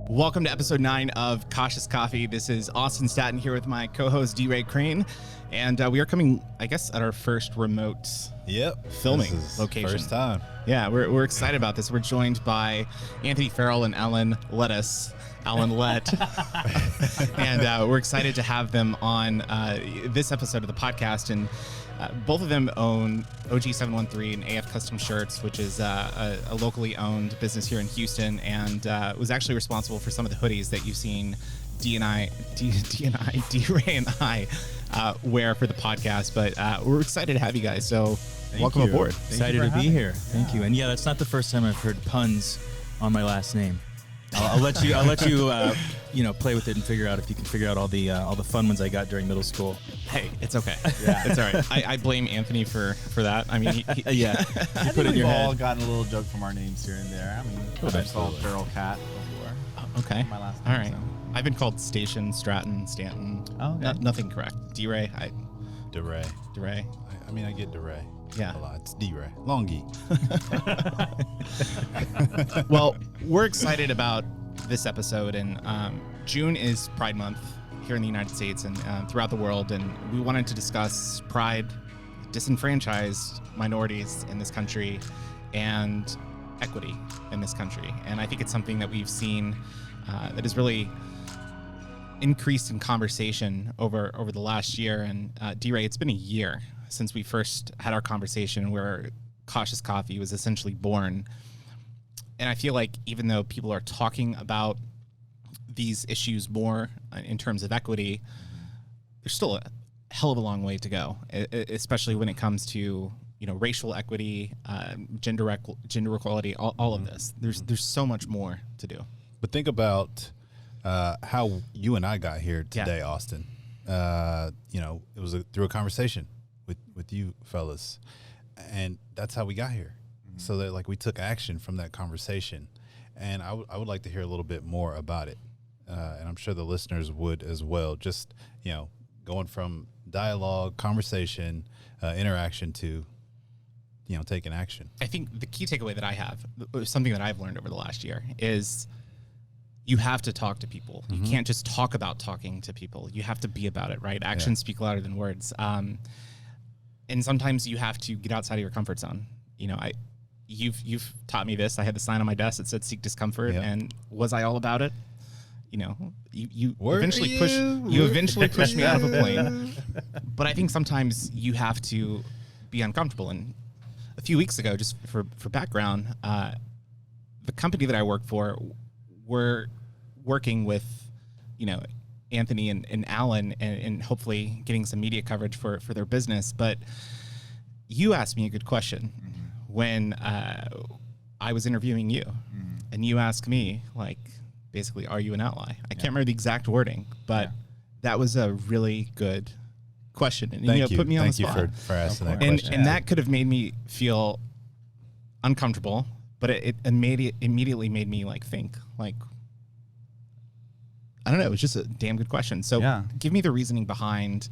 Welcome to episode 9 of Cautious Coffee. This is Austin Staton here with my co-host DeRae Crane, and we are coming, I guess, at our first remote filming location. First time. Yeah, we're excited about this. We're joined by Anthony Ferrell and Alan Lett. And we're excited to have them on this episode of the podcast. And both of them own OG713 and AF Custom Shirts, which is a locally owned business here in Houston, and was actually responsible for some of the hoodies that you've seen DeRae and I wear for the podcast. But we're excited to have you guys. So welcome aboard. Excited to be here. Thank you. And yeah, that's not the first time I've heard puns on my last name. I'll let you play with it and figure out if you can figure out all the fun ones I got during middle school. Hey, it's okay. Yeah, it's all right. I blame Anthony for that. I mean, yeah, I put it in your all head. gotten a little joke from our names here and there. I mean, I've called Ferrell Cat before. Okay. My last all name, right. so. I've been called Station, Stratton, Stanton. Oh, okay. Nothing correct. DeRae. DeRae. I mean, I get DeRae. Yeah. A lot. It's DeRae. Longy. Well, we're excited about this episode, and June is Pride Month here in the United States and throughout the world, and we wanted to discuss pride, disenfranchised minorities in this country, and equity in this country. And I think it's something that we've seen that has really increased in conversation over the last year. And DeRae, it's been a year since we first had our conversation where Cautious Coffee was essentially born. And I feel like even though people are talking about these issues more in terms of equity, there's still a hell of a long way to go, especially when it comes to racial equity, gender equality, all of this. There's so much more to do. But think about how you and I got here today, Austin. It was through a conversation with you fellas, and that's how we got here. So that we took action from that conversation, and I would like to hear a little bit more about it, and I'm sure the listeners would as well. Just going from dialogue, conversation, interaction to taking action. I think the key takeaway that I have, something that I've learned over the last year, is you have to talk to people. You can't just talk about talking to people. You have to be about it, right? Actions speak louder than words. And sometimes you have to get outside of your comfort zone. You've taught me this. I had the sign on my desk that said "Seek discomfort," and was I all about it? You eventually pushed me out of a plane. But I think sometimes you have to be uncomfortable. And a few weeks ago, just for background, the company that I work for, we're working with Anthony and Alan and hopefully getting some media coverage for their business. But you asked me a good question when I was interviewing you, and you asked me, basically, are you an ally? I can't remember the exact wording, but that was a really good question. And Thank you. Put me on the spot. Thank you for asking that question. And that could have made me feel uncomfortable, but it immediately made me think, I don't know, it was just a damn good question. So give me the reasoning behind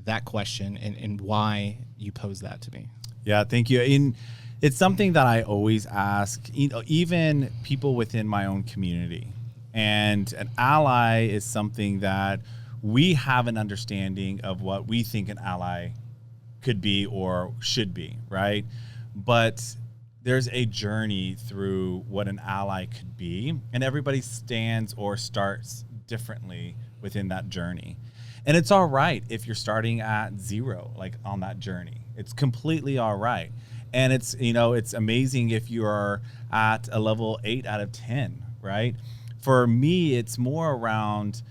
that question and why you posed that to me. Yeah, thank you. It's something that I always ask, even people within my own community. And an ally is something that we have an understanding of what we think an ally could be or should be, right? But there's a journey through what an ally could be, and everybody stands or starts differently within that journey. And it's all right if you're starting at 0, on that journey. It's completely all right. And it's, it's amazing if you are at a level 8 out of 10, right? For me, it's more around,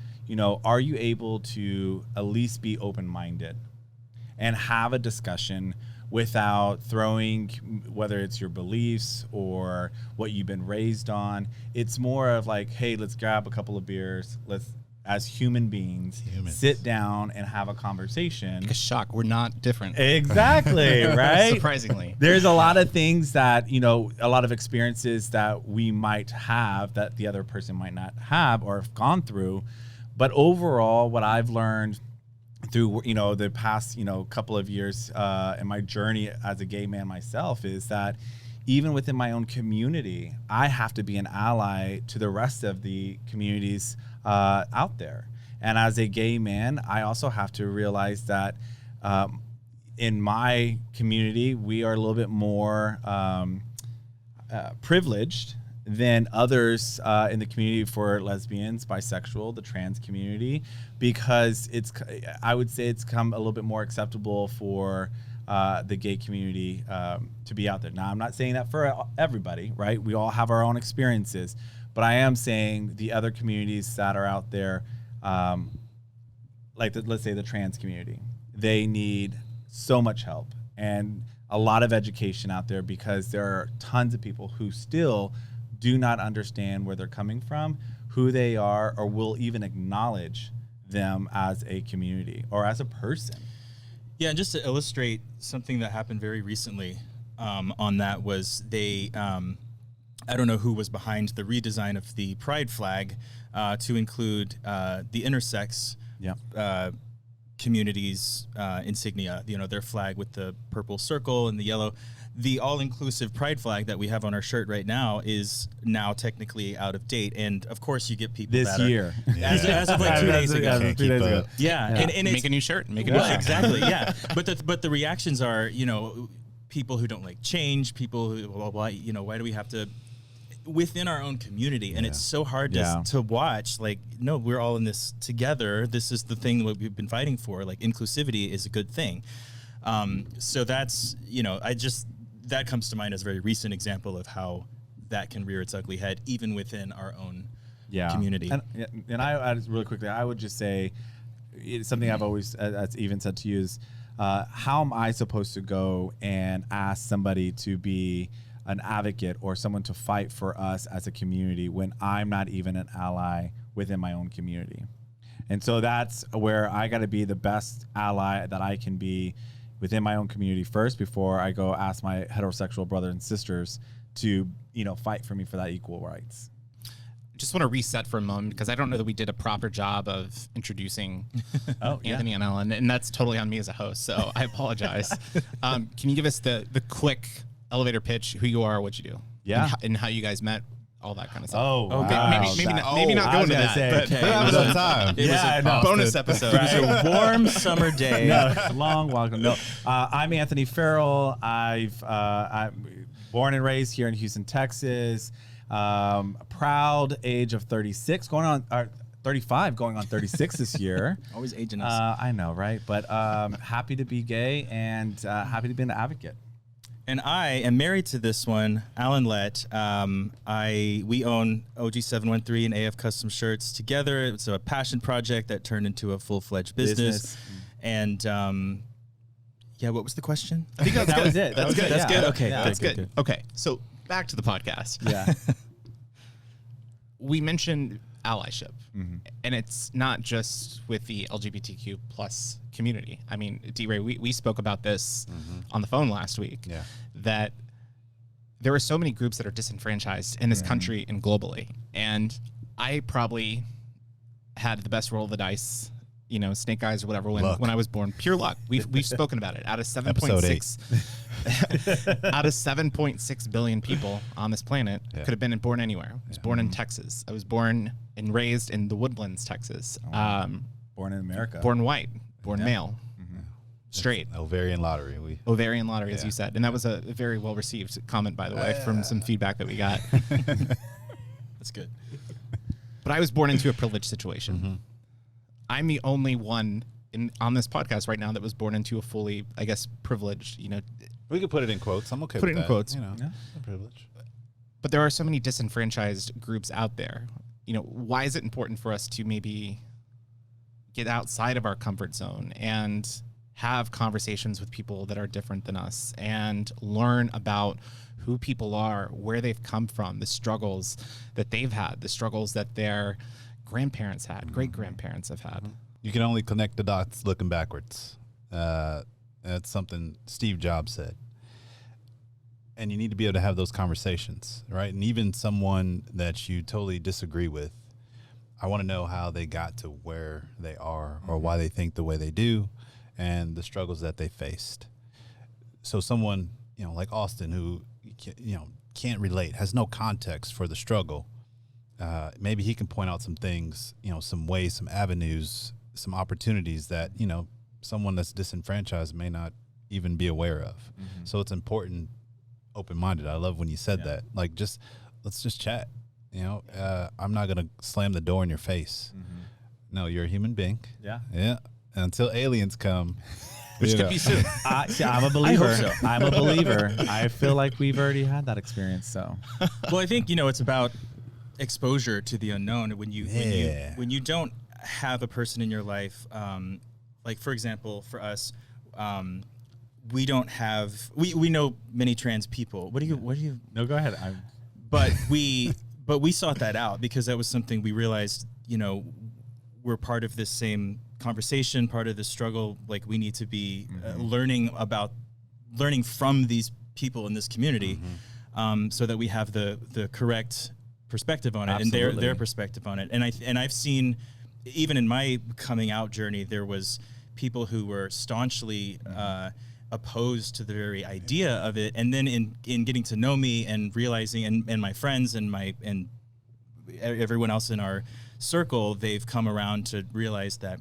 are you able to at least be open-minded and have a discussion without throwing, whether it's your beliefs or what you've been raised on. It's more of hey, let's grab a couple of beers. Let's, as human beings, sit down and have a conversation. Like a shock. We're not different. Exactly, right? Surprisingly. There's a lot of things that, a lot of experiences that we might have that the other person might not have or have gone through. But overall, what I've learned through the past couple of years in my journey as a gay man myself is that even within my own community, I have to be an ally to the rest of the communities out there. And as a gay man, I also have to realize that in my community, we are a little bit more privileged than others in the community for lesbians, bisexual, the trans community, because I would say it's come a little bit more acceptable for the gay community to be out there. Now, I'm not saying that for everybody, right? We all have our own experiences, but I am saying the other communities that are out there, let's say the trans community, they need so much help and a lot of education out there, because there are tons of people who still do not understand where they're coming from, who they are, or will even acknowledge them as a community or as a person. Yeah, and just to illustrate something that happened very recently on that was I don't know who was behind the redesign of the pride flag to include the intersex communities insignia, their flag with the purple circle and the yellow. The all-inclusive pride flag that we have on our shirt right now is now technically out of date, and of course you get people this that year, as of like 2 days ago. 2 days ago. Yeah, and make a new shirt. Make a new shirt. Exactly. Yeah, but the reactions are people who don't like change, people who why do we have to within our own community, and it's so hard to watch. Like, no, we're all in this together. This is the thing that we've been fighting for. Like, inclusivity is a good thing. So that's that comes to mind as a very recent example of how that can rear its ugly head, even within our own community. And I just really quickly, I would just say it's something I've always, as even said to you, is how am I supposed to go and ask somebody to be an advocate or someone to fight for us as a community when I'm not even an ally within my own community? And so that's where I got to be the best ally that I can be within my own community first, before I go ask my heterosexual brothers and sisters to, fight for me for that equal rights. Just want to reset for a moment, because I don't know that we did a proper job of introducing Anthony and Ellen, and that's totally on me as a host, so I apologize. Can you give us the quick elevator pitch, who you are, what you do, and how you guys met, all that kind of stuff? Maybe not go into that. But time. It was a bonus episode. It was a warm summer day. Long walk. No, I'm Anthony Ferrell. I'm born and raised here in Houston, Texas. Proud age of 36, going on 35, going on 36 this year. Always aging us. I know, right? But happy to be gay and happy to be an advocate. And I am married to this one, Alan Lett. We own OG713 and AF Custom Shirts together. It's a passion project that turned into a full-fledged business. And what was the question? I think that was it. That's good. That's good. Okay, that's good. Okay, so back to the podcast. Yeah. We mentioned allyship, and it's not just with the LGBTQ plus community. I mean, DeRae, we spoke about this on the phone last week, that there are so many groups that are disenfranchised in this country and globally. And I probably had the best roll of the dice, snake eyes or whatever, when I was born. Pure luck. We've spoken about it. Out of 7.6 billion people on this planet, could have been born anywhere. I was born in Texas. I was born and raised in the Woodlands, Texas. Born in America. Born white. Born male. Straight. Ovarian lottery. Ovarian lottery, as you said. And that was a very well-received comment, by the way, from some feedback that we got. That's good. But I was born into a privileged situation. I'm the only one on this podcast right now that was born into a fully, I guess, privileged, We could put it in quotes. I'm okay with that. Put it in quotes. Privilege. But there are so many disenfranchised groups out there. Why is it important for us to maybe get outside of our comfort zone and have conversations with people that are different than us and learn about who people are, where they've come from, the struggles that they've had, the struggles that their grandparents had, great-grandparents have had. You can only connect the dots looking backwards. That's something Steve Jobs said. And you need to be able to have those conversations, right? And even someone that you totally disagree with, I want to know how they got to where they are or why they think the way they do and the struggles that they faced. So someone, like Austin, who, can't relate, has no context for the struggle, maybe he can point out some things, some ways, some avenues, some opportunities that, someone that's disenfranchised may not even be aware of. So it's important, open-minded. I love when you said that. Like, let's just chat. I'm not going to slam the door in your face. No, you're a human being. Yeah. And until aliens come, which could be soon. I'm a believer. I'm a believer. I feel like we've already had that experience. So, well, I think it's about exposure to the unknown. When you don't have a person in your life, like for example, for us, we don't have we know many trans people. What do you? No, go ahead. But we sought that out because that was something we realized. We're part of this same conversation, part of this struggle. Like we need to be learning from these people in this community, so that we have the correct perspective on it. Absolutely. And their perspective on it. And I've seen, even in my coming out journey, there was people who were staunchly opposed to the very idea of it, and then in getting to know me and realizing, and my friends and everyone else in our circle, they've come around to realize that,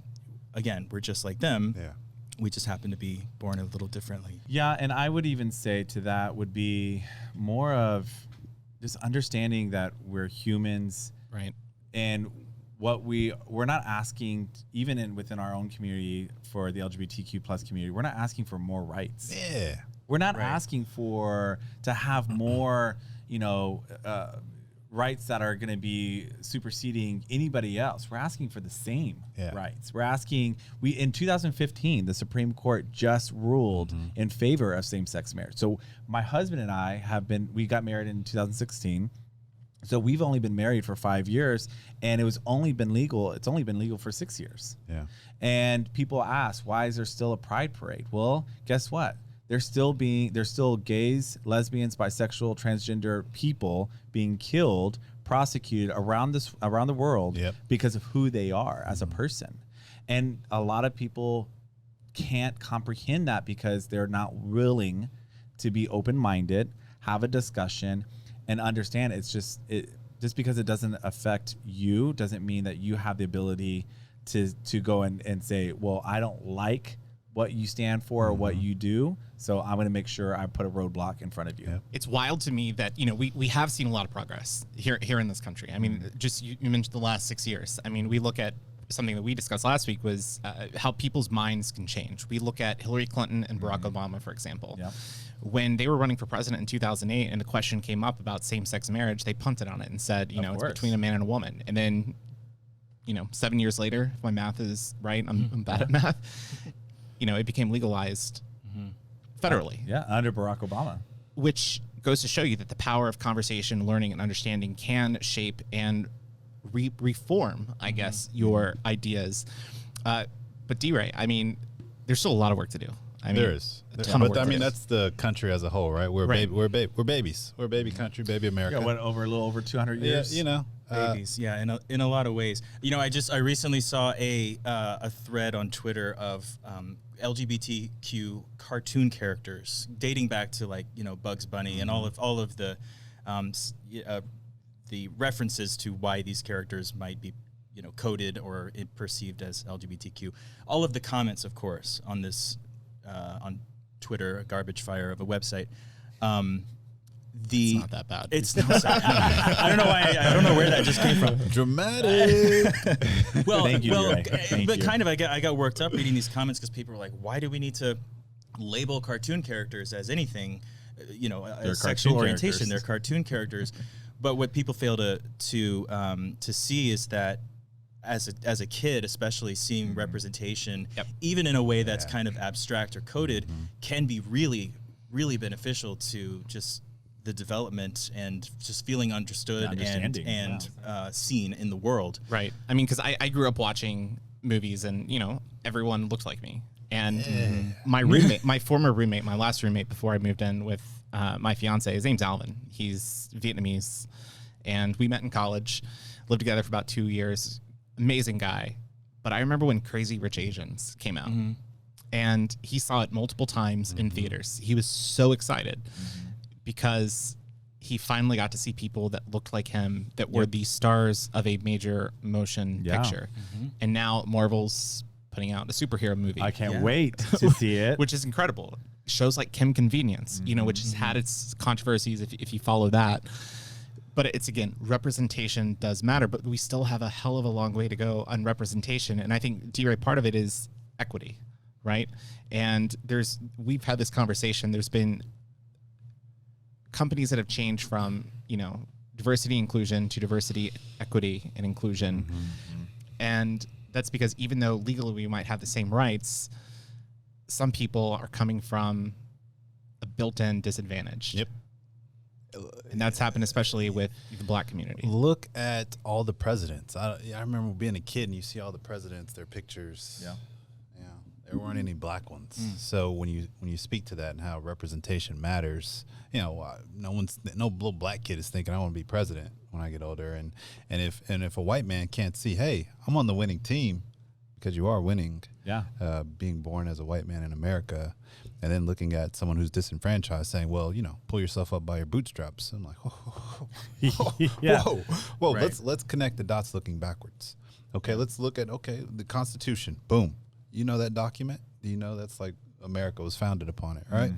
again, we're just like them. Yeah. We just happen to be born a little differently. Yeah, and I would even say to that would be more of just understanding that we're humans, right? And what we're not asking, even within our own community for the LGBTQ plus community, we're not asking for more rights. Yeah, we're not asking to have more, rights that are going to be superseding anybody else. We're asking for the same rights. We're asking, in 2015, the Supreme Court just ruled in favor of same-sex marriage. So my husband and I we got married in 2016. So we've only been married for 5 years, and it's only been legal for 6 years. Yeah. And people ask, why is there still a pride parade? Well, guess what? There's still gays, lesbians, bisexual, transgender people being killed, prosecuted around the world because of who they are as a person. And a lot of people can't comprehend that because they're not willing to be open-minded, have a discussion, and understand just because it doesn't affect you doesn't mean that you have the ability to go and say, well, I don't like what you stand for or what you do, so I'm going to make sure I put a roadblock in front of you. Yeah. It's wild to me that we have seen a lot of progress here in this country. I mean, just you mentioned the last 6 years. I mean, we look at something that we discussed last week was how people's minds can change. We look at Hillary Clinton and Barack Obama, for example. Yep. When they were running for president in 2008 and the question came up about same-sex marriage, they punted on it and said, it's between a man and a woman. And then, 7 years later, if my math is right, I'm bad at math, it became legalized federally. Under Barack Obama. Which goes to show you that the power of conversation, learning, and understanding can shape and reform, I guess, your ideas. But DeRae, I mean, there's still a lot of work to do. I mean, there is. But I mean, that's the country as a whole, right? We're babies. We're a baby country, baby America. Yeah, a little over 200 years. Yeah, babies. In a lot of ways. I recently saw a thread on Twitter of LGBTQ cartoon characters dating back to Bugs Bunny and all of the references to why these characters might be coded or perceived as LGBTQ. All of the comments, of course, on this on Twitter, a garbage fire of a website. It's not that bad. It's not. I don't know why. I don't know where that just came from. Dramatic. Thank you, DeRae. But kind of, I got worked up reading these comments because people were like, "Why do we need to label cartoon characters as anything? A sexual orientation? They're cartoon characters." But what people fail to see is that as a kid, especially seeing representation, even in a way that's kind of abstract or coded, can be really, really beneficial to just the development and just feeling understood and seen in the world. Right. I mean, because I grew up watching movies and, everyone looked like me. And my roommate, my former roommate, my last roommate before I moved in with my fiance, his name's Alvin. He's Vietnamese. And we met in college, lived together for about 2 years, amazing guy. But I remember when Crazy Rich Asians came out, and he saw it multiple times in theaters. He was so excited because he finally got to see people that looked like him, that were the stars of a major motion picture. And now Marvel's putting out a superhero movie. I can't wait to see it. Which is incredible. Shows like Kim Convenience, you know, which has had its controversies if you follow that. But it's, again, representation does matter, but we still have a hell of a long way to go on representation. And I think, DeRae, part of it is equity, right? And we've had this conversation. There's been companies that have changed from, you know, diversity inclusion to diversity, equity, and inclusion. And that's because even though legally we might have the same rights, some people are coming from a built-in disadvantage. Yep. And that's happened especially with the Black community. Look at all the presidents. I remember being a kid and you see all the presidents, their pictures. Yeah. There weren't any black ones. So when you speak to that and how representation matters, you know, no little black kid is thinking I want to be president when I get older. And if a white man can't see, hey, I'm on the winning team, because you are winning. Yeah. Being born as a white man in America, and then looking at someone who's disenfranchised saying, well, you know, pull yourself up by your bootstraps. I'm like, whoa. Right. Let's connect the dots looking backwards. Okay, let's look at, the Constitution. Boom. You know that document? Do you know that's like America was founded upon it, right?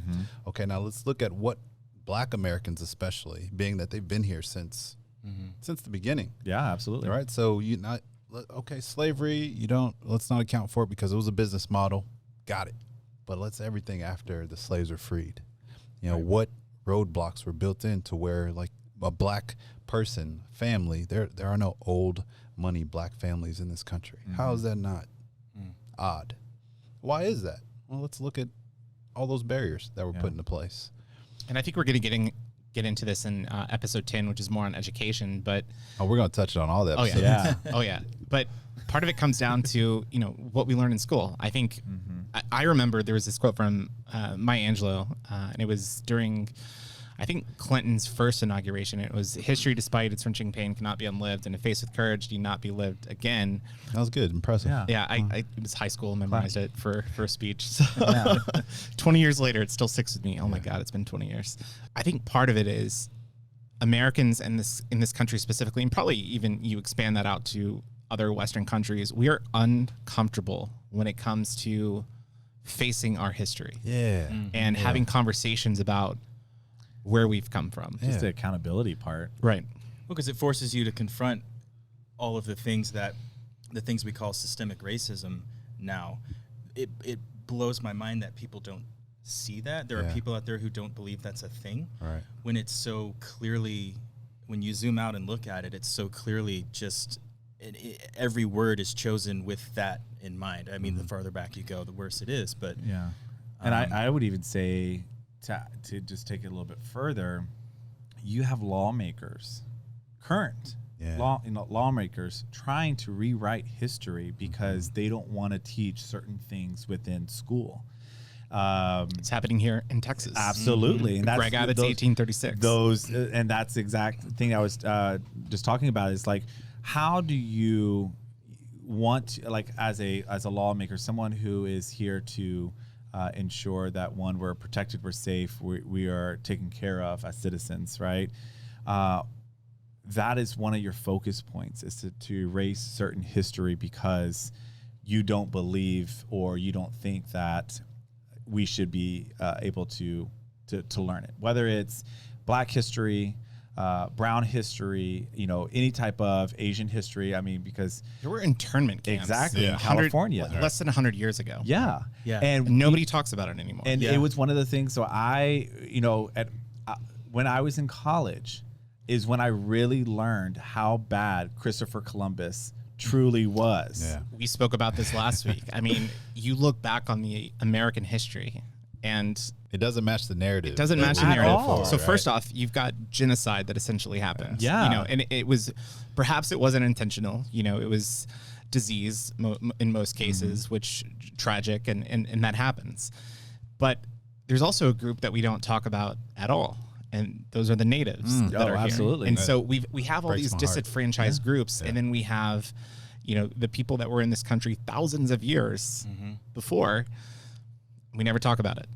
Okay, now let's look at what Black Americans especially, being that they've been here since the beginning. Yeah, absolutely. All right, so slavery, let's not account for it because it was a business model. Got it. But let's everything after the slaves were freed. You know, what roadblocks were built in to where, like, a black person, family, there are no old money black families in this country. How is that not odd? Why is that? Well, let's look at all those barriers that were put into place. And I think we're going to get into this in episode 10, which is more on education, but we're going to touch on all that. Oh yeah. But part of it comes down to, you know, what we learn in school. I think I remember there was this quote from Maya Angelou, and it was during, I think, Clinton's first inauguration. It was, history, despite its wrenching pain, cannot be unlived, and if faced with courage, need not be lived again. That was good. Impressive. Yeah, I it was high school, memorized it for a speech. So 20 years later, it still sticks with me. Oh my God, it's been 20 years. I think part of it is Americans in this country specifically, and probably even you expand that out to other Western countries, we are uncomfortable when it comes to facing our history. And having conversations about where we've come from. Just the accountability part. Right. Well, because it forces you to confront all of the things we call systemic racism now. It blows my mind that people don't see that. There are people out there who don't believe that's a thing. Right. When it's so clearly, when you zoom out and look at it, it's so clearly just every word is chosen with that in mind. I mean, the farther back you go, the worse it is. But and I would even say, to just take it a little bit further, you have lawmakers, current lawmakers trying to rewrite history because they don't want to teach certain things within school. It's happening here in Texas. Absolutely. And that's Greg Abbott's 1836. And that's the exact thing I was just talking about, is like, how do you want to, like, as a lawmaker, someone who is here to ensure that, one, we're protected, we're safe, we are taken care of as citizens, right? That is one of your focus points, is to erase certain history because you don't believe or you don't think that we should be able to learn it. Whether it's Black history, brown history, you know, any type of Asian history. I mean, because there were internment camps in California less than 100 years ago. Yeah. And nobody talks about it anymore. And it was one of the things. So when I was in college is when I really learned how bad Christopher Columbus truly was. Yeah. We spoke about this last week. I mean, you look back on the American history and it doesn't match the narrative. It doesn't match the narrative. All, so first off, you've got genocide that essentially happened. Yeah. You know, and it was, perhaps it wasn't intentional. You know, it was disease in most cases, which tragic, and that happens. But there's also a group that we don't talk about at all, and those are the natives that are absolutely. here. And so we have all these disenfranchised groups, and then we have, the people that were in this country thousands of years before, we never talk about it.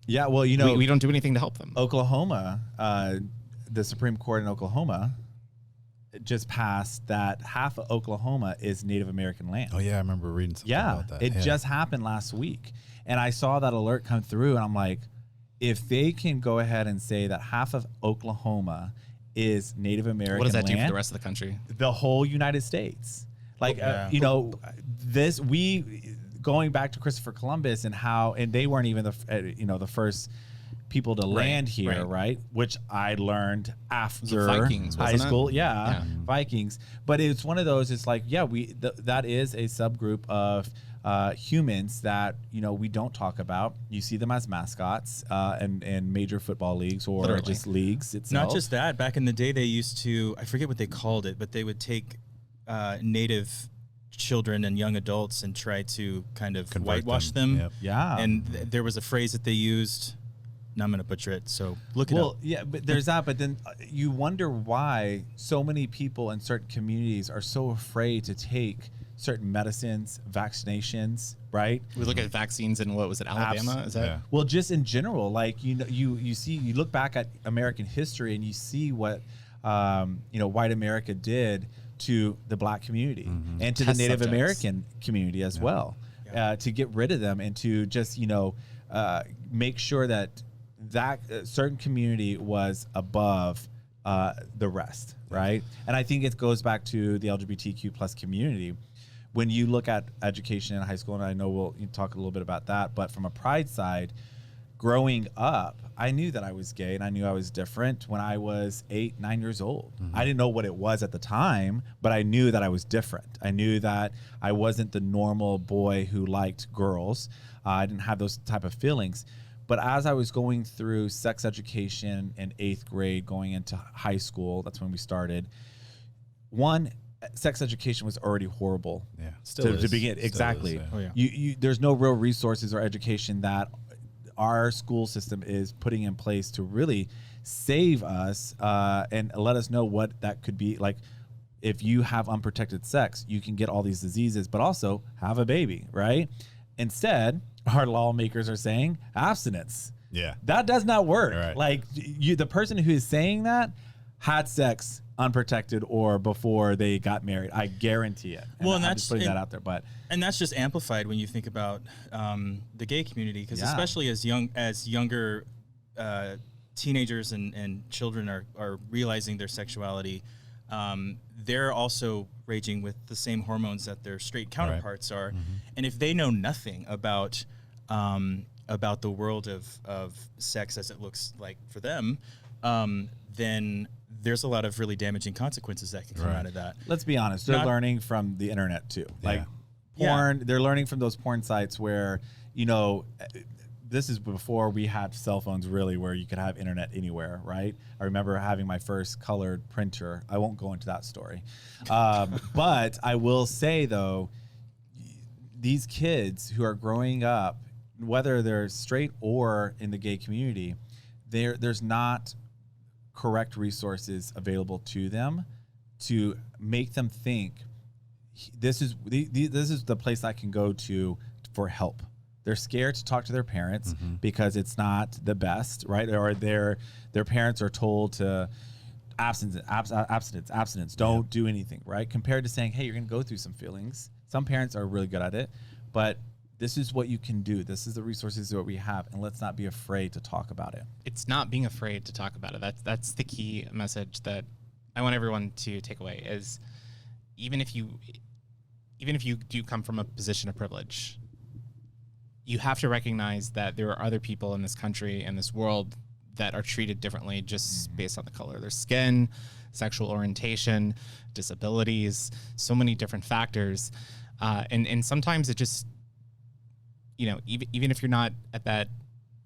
Yeah, well, we don't do anything to help them. Oklahoma, the Supreme Court in Oklahoma just passed that half of Oklahoma is Native American land. Oh, yeah, I remember reading something about that. It just happened last week. And I saw that alert come through, and I'm like, if they can go ahead and say that half of Oklahoma is Native American land, what does that do for the rest of the country? The whole United States. Like, going back to Christopher Columbus and they weren't even the first people to land here, right? Which I learned after Vikings, high school. Yeah, Vikings. But it's one of those, it's like, that is a subgroup of humans that, we don't talk about. You see them as mascots in major football leagues or just leagues itself. Not just that. Back in the day, they used to, I forget what they called it, but they would take native children and young adults and try to kind of whitewash them. Yep. Yeah. And there was a phrase that they used. Now I'm going to butcher it, so look it up. Well, yeah, but there's that. But then you wonder why so many people in certain communities are so afraid to take certain medicines, vaccinations, right? We look at vaccines in, what was it, Alabama? Is that? Yeah. Well, just in general, like, you see, you look back at American history and you see what, white America did to the black community and to the Native American community as well, to get rid of them and to just, make sure that certain community was above the rest, right? And I think it goes back to the LGBTQ plus community. When you look at education in high school, and I know we'll talk a little bit about that, but from a pride side, growing up, I knew that I was gay and I knew I was different when I was 8, 9 years old. I didn't know what it was at the time, but I knew that I was different. I knew that I wasn't the normal boy who liked girls. I didn't have those type of feelings. But as I was going through sex education in 8th grade, going into high school, that's when we started. Sex education was already horrible. Yeah, to begin. Exactly. Is, Oh, yeah. You there's no real resources or education that our school system is putting in place to really save us and let us know what that could be. Like, if you have unprotected sex, you can get all these diseases, but also have a baby, right? Instead, our lawmakers are saying abstinence. Yeah. That does not work. Right. Like, the person who is saying that had sex unprotected or before they got married. I guarantee it. And I'm just putting that out there. But that's just amplified when you think about the gay community, because especially as younger teenagers and children are realizing their sexuality, they're also raging with the same hormones that their straight counterparts are. And if they know nothing about the world of sex as it looks like for them, then there's a lot of really damaging consequences that can come out of that. let's be honest, they're learning from the internet too. Like porn, they're learning from those porn sites where, this is before we had cell phones really, where you could have internet anywhere, right? I remember having my first colored printer. I won't go into that story. But I will say, though, these kids who are growing up, whether they're straight or in the gay community, there's not correct resources available to them to make them think this is the place I can go to for help. They're scared to talk to their parents because it's not the best, right? Or their parents are told to abstinence, don't do anything, right? Compared to saying, hey, you're going to go through some feelings. Some parents are really good at it, but this is what you can do. This is the resources that we have, and let's not be afraid to talk about it. It's not being afraid to talk about it. That's the key message that I want everyone to take away is even if you do come from a position of privilege, you have to recognize that there are other people in this country and this world that are treated differently just based on the color of their skin, sexual orientation, disabilities, so many different factors. And sometimes it just, even if you're not at that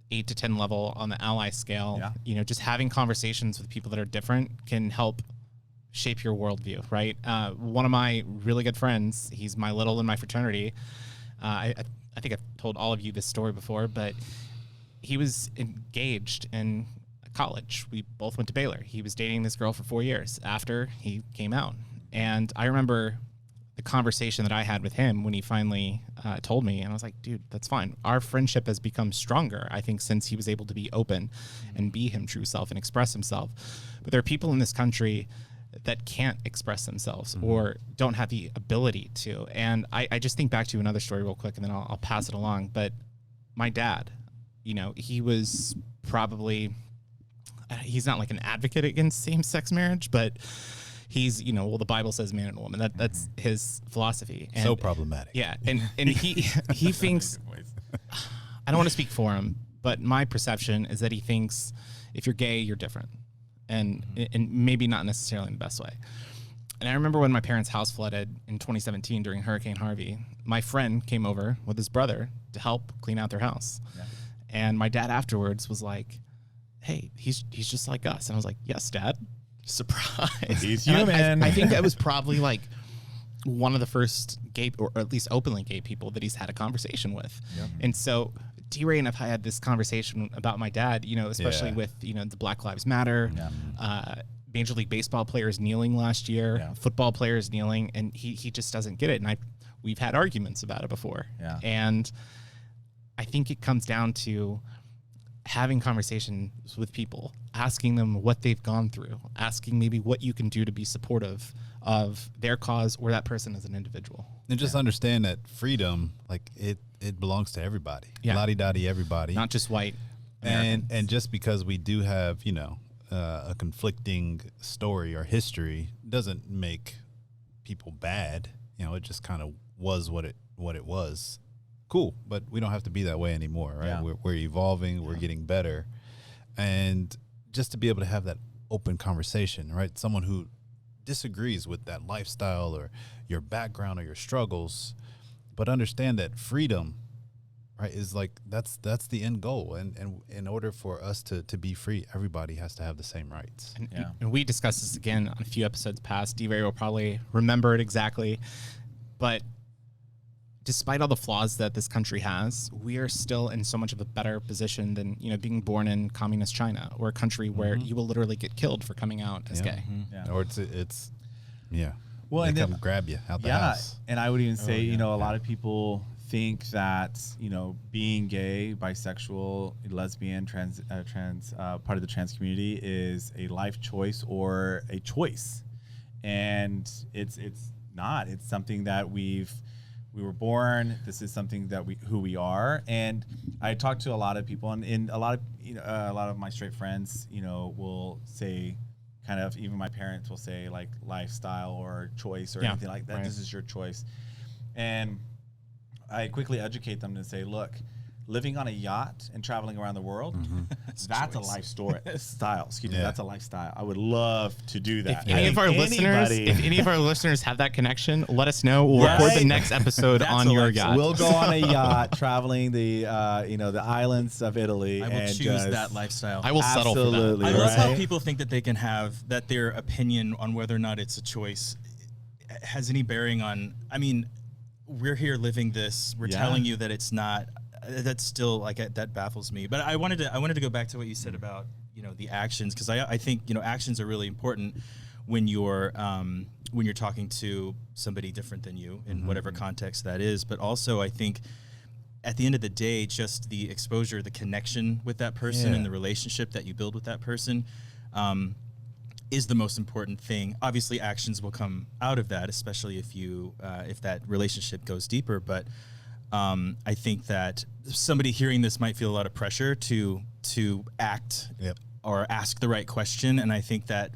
8 to 10 level on the ally scale, just having conversations with people that are different can help shape your worldview, right? One of my really good friends, he's my little in my fraternity. I think I've told all of you this story before, but he was engaged in college. We both went to Baylor. He was dating this girl for 4 years after he came out. And I remember the conversation that I had with him when he finally told me, and I was like, dude, that's fine. Our friendship has become stronger, I think, since he was able to be open and be him true self and express himself. But there are people in this country that can't express themselves or don't have the ability to. And I just think back to another story real quick, and then I'll pass it along. But my dad, he was probably, he's not like an advocate against same-sex marriage, but he's, the Bible says man and woman. That's his philosophy. And, so problematic. Yeah. And he thinks, I don't want to speak for him, but my perception is that he thinks if you're gay, you're different. And maybe not necessarily in the best way. And I remember when my parents' house flooded in 2017 during Hurricane Harvey, my friend came over with his brother to help clean out their house. Yeah. And my dad afterwards was like, hey, he's just like us. And I was like, yes, Dad. Surprise. He's human. I think that was probably like one of the first gay, or at least openly gay people that he's had a conversation with. Yep. And so DeRae and I had this conversation about my dad, especially with, the Black Lives Matter, Major League Baseball players kneeling last year, football players kneeling, and he just doesn't get it. And we've had arguments about it before. Yeah. And I think it comes down to having conversations with people, asking them what they've gone through, asking maybe what you can do to be supportive of their cause or that person as an individual. And just understand that freedom, like it belongs to everybody. Yeah. La-di-da-di, everybody. Not just white Americans. And just because we do have, a conflicting story or history doesn't make people bad. It just kind of was what it was. Cool, but we don't have to be that way anymore, right? Yeah. We're evolving, we're getting better. And just to be able to have that open conversation, right? Someone who disagrees with that lifestyle or your background or your struggles, but understand that freedom, right, is like that's the end goal. And in order for us to be free, everybody has to have the same rights. And we discussed this again on a few episodes past. DeRae will probably remember it exactly. But despite all the flaws that this country has, we are still in so much of a better position than, being born in communist China, or a country where you will literally get killed for coming out as gay. Yeah. Or it's well, they and come grab you out the house. And I would even say, a lot of people think that, being gay, bisexual, lesbian, trans part of the trans community is a life choice or a choice. And it's not. It's something that we were born. This is something that who we are. And I talk to a lot of people, and a lot of my straight friends, will say, kind of, even my parents will say, like, lifestyle or choice or anything like that. Right. This is your choice. And I quickly educate them to say, look, living on a yacht and traveling around the world, that's a lifestyle. That's a lifestyle. I would love to do that. If any of our listeners have that connection, let us know. We'll record the next episode on your yacht. We'll go on a yacht traveling the islands of Italy. I will choose that lifestyle. I will settle for that. I love how people think that they can have that their opinion on whether or not it's a choice has any bearing on. I mean, we're here living this. We're telling you that it's not. That's still that baffles me. But I wanted to go back to what you said about the actions, because I think actions are really important when you're talking to somebody different than you in whatever context that is. But also I think at the end of the day, just the exposure, the connection with that person and the relationship that you build with that person is the most important thing. Obviously, actions will come out of that, especially if that relationship goes deeper. But I think that somebody hearing this might feel a lot of pressure to act or ask the right question, and I think that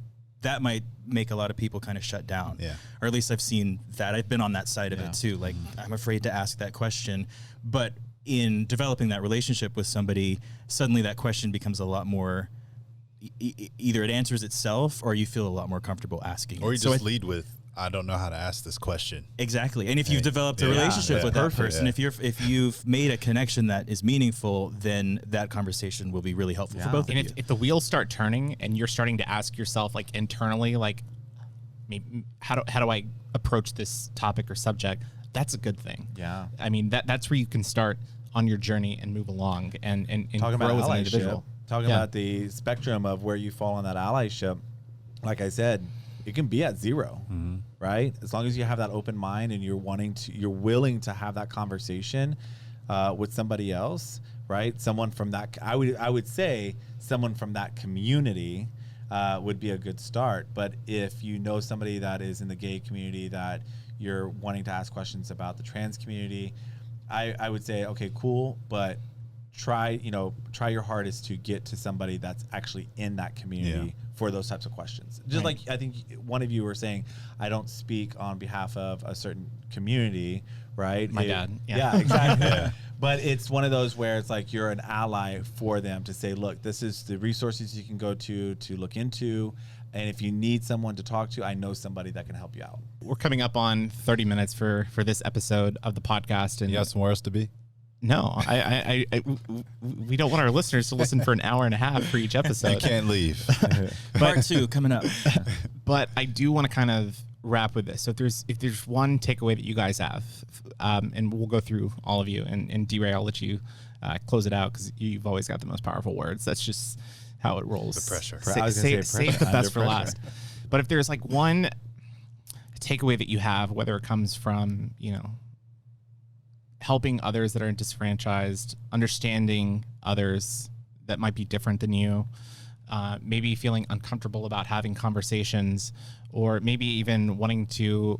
might make a lot of people kind of shut down. Yeah. Or at least I've seen that. I've been on that side of it too. Like, I'm afraid to ask that question. But in developing that relationship with somebody, suddenly that question becomes a lot more. Either it answers itself, or you feel a lot more comfortable asking. Or you just lead with, I don't know how to ask this question. Exactly. And if you've developed a relationship with that person, if you've made a connection that is meaningful, then that conversation will be really helpful for both of you. And if the wheels start turning and you're starting to ask yourself, like, internally, like, maybe how do I approach this topic or subject, that's a good thing. Yeah. I mean, that's where you can start on your journey and move along and grow as an individual. Talking about the spectrum of where you fall on that allyship, like I said, it can be at 0, right? As long as you have that open mind and you're willing to have that conversation with somebody else, right? Someone from that, I would say someone from that community would be a good start. But if you know somebody that is in the gay community that you're wanting to ask questions about the trans community, I would say, okay, cool, but try your hardest to get to somebody that's actually in that community for those types of questions. Just like I think one of you were saying, I don't speak on behalf of a certain community, right? My dad. Yeah, exactly. But it's one of those where it's like you're an ally for them to say, look, this is the resources you can go to look into. And if you need someone to talk to, I know somebody that can help you out. We're coming up on 30 minutes for this episode of the podcast. And you got somewhere else to be? No, we don't want our listeners to listen for an hour and a half for each episode. You can't leave. Part 2 coming up. But I do want to kind of wrap with this. So if there's one takeaway that you guys have, and we'll go through all of you, and DeRae, I'll let you close it out because you've always got the most powerful words. That's just how it rolls. The pressure. Save the best for last. But if there's like one takeaway that you have, whether it comes from, helping others that are disenfranchised, understanding others that might be different than you, maybe feeling uncomfortable about having conversations, or maybe even wanting to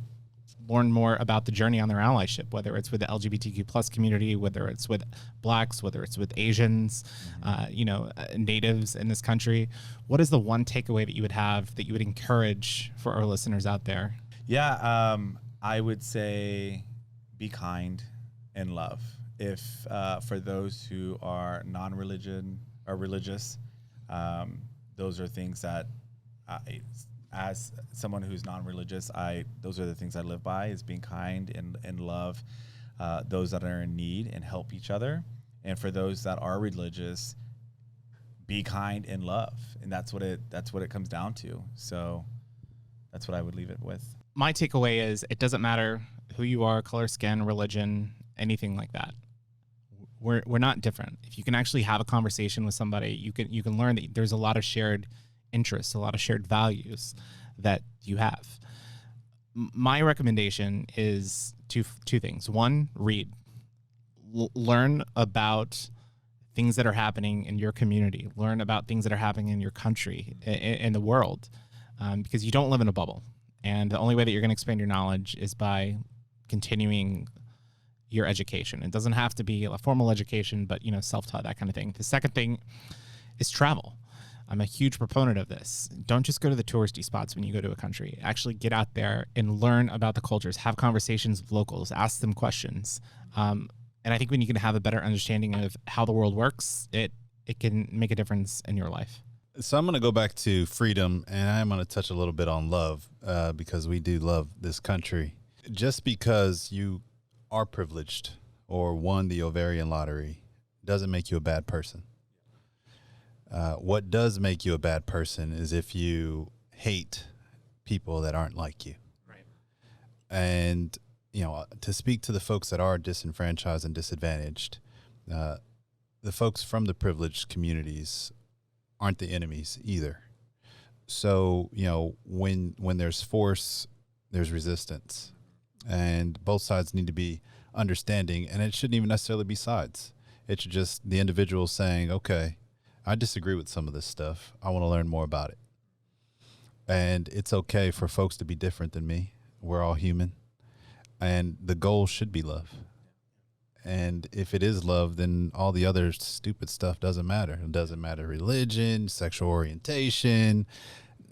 learn more about the journey on their allyship, whether it's with the LGBTQ+ community, whether it's with Blacks, whether it's with Asians, natives in this country. What is the one takeaway that you would have that you would encourage for our listeners out there? Yeah, I would say be kind and love. If for those who are non-religion or religious, those are things that as someone who's non-religious, those are the things I live by, is being kind and love those that are in need and help each other. And for those that are religious, be kind and love. And that's what it comes down to. So that's what I would leave it with. My takeaway is it doesn't matter who you are, color, skin, religion, anything like that. We're not different. If you can actually have a conversation with somebody, you can learn that there's a lot of shared interests, a lot of shared values that you have. My recommendation is two things. One, read. Learn about things that are happening in your community. Learn about things that are happening in your country, in the world, because you don't live in a bubble. And the only way that you're going to expand your knowledge is by continuing your education. It doesn't have to be a formal education, but self-taught, that kind of thing. The second thing is travel. I'm a huge proponent of this. Don't just go to the touristy spots when you go to a country. Actually get out there and learn about the cultures, have conversations with locals, ask them questions. And I think when you can have a better understanding of how the world works, it can make a difference in your life. So I'm going to go back to freedom, and I'm going to touch a little bit on love, because we do love this country. Just because you are privileged or won the ovarian lottery doesn't make you a bad person. What does make you a bad person is if you hate people that aren't like you. Right. And, to speak to the folks that are disenfranchised and disadvantaged, the folks from the privileged communities aren't the enemies either. So, when there's force, there's resistance. And both sides need to be understanding, and it shouldn't even necessarily be sides. It should just the individual saying, okay, I disagree with some of this stuff. I want to learn more about it. And it's okay for folks to be different than me. We're all human. And the goal should be love. And if it is love, then all the other stupid stuff doesn't matter. It doesn't matter religion, sexual orientation,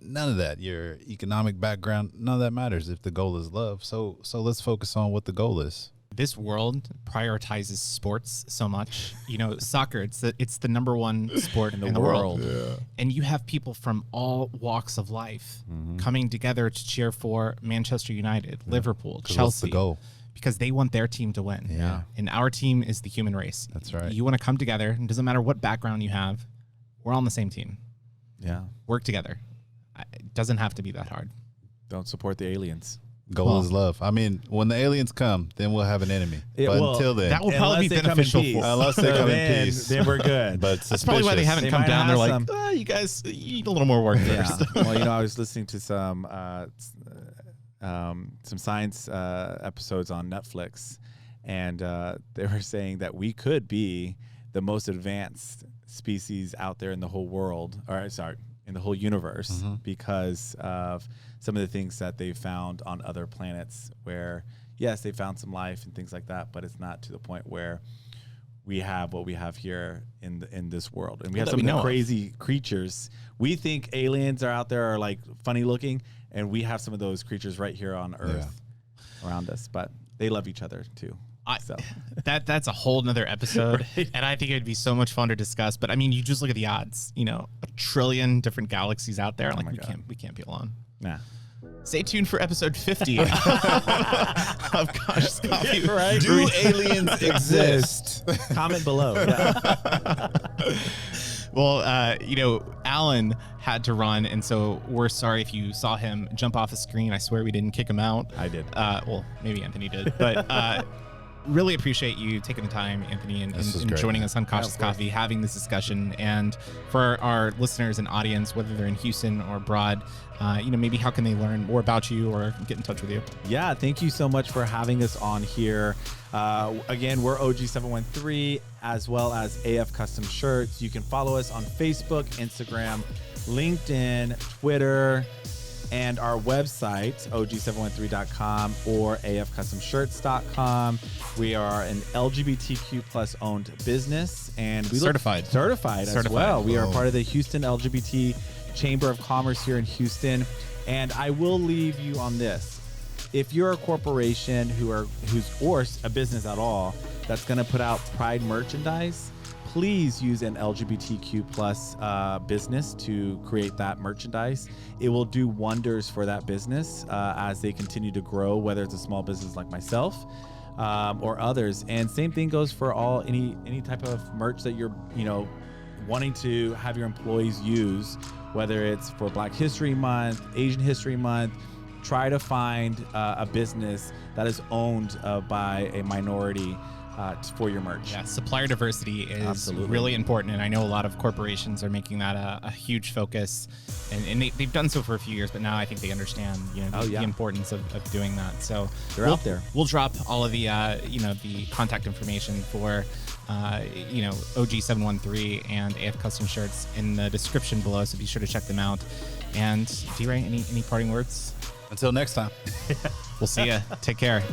none of that. Your economic background, none of that matters if the goal is love. So let's focus on what the goal is. This world prioritizes sports so much. Soccer, it's the number one sport in the world. Yeah. And you have people from all walks of life coming together to cheer for Manchester United, Liverpool, Chelsea. What's the goal? Because they want their team to win. Yeah. And our team is the human race. That's right. You want to come together. It doesn't matter what background you have. We're all on the same team. Yeah. Work together. It doesn't have to be that hard. Don't support the aliens. Goal is love. I mean, when the aliens come, then we'll have an enemy. But until then, that will probably be beneficial for unless they come in peace. Then we're good. But that's probably why they haven't come down. They're like, you guys, you need a little more work first. Well, I was listening to some science episodes on Netflix, and they were saying that we could be the most advanced species out there in the whole world, in the whole universe, because of some of the things that they found on other planets where, yes, they found some life and things like that, but it's not to the point where we have what we have here in this world. And we have some of the crazy creatures. We think aliens are out there are like funny looking, and we have some of those creatures right here on Earth around us, but they love each other too. So that's a whole nother episode, right? And I think it'd be so much fun to discuss. But I mean, you just look at the odds. 1 trillion different galaxies out there. Like we can't be alone. Nah. Stay tuned for episode 50 of Cautious Coffee. Right? Do aliens exist? Comment below. Yeah. Well, Alan had to run, and so we're sorry if you saw him jump off the screen. I swear we didn't kick him out. I did. Well, maybe Anthony did, but really appreciate you taking the time, Anthony, and joining us on Cautious Coffee, having this discussion. And for our listeners and audience, whether they're in Houston or abroad, maybe how can they learn more about you or get in touch with you? Yeah, thank you so much for having us on here. Again, we're OG713 as well as AF Custom Shirts. You can follow us on Facebook, Instagram, LinkedIn, Twitter, and our website, og713.com or afcustomshirts.com. We are an LGBTQ+ owned business, and we certified as well. We are part of the Houston LGBT Chamber of Commerce here in Houston. And I will leave you on this. If you're a corporation or a business at all that's going to put out Pride merchandise, please use an LGBTQ+ business to create that merchandise. It will do wonders for that business as they continue to grow, whether it's a small business like myself or others. And same thing goes for any type of merch that you're wanting to have your employees use, whether it's for Black History Month, Asian History Month. Try to find a business that is owned by a minority for your merch. Yeah, supplier diversity is really important, and I know a lot of corporations are making that a huge focus, and they've done so for a few years, but now I think they understand the importance of doing that. So they're out there. We'll drop all of the the contact information for OG713 and AF Custom Shirts in the description below, so be sure to check them out. And DeRae, any parting words? Until next time. We'll see ya. Take care.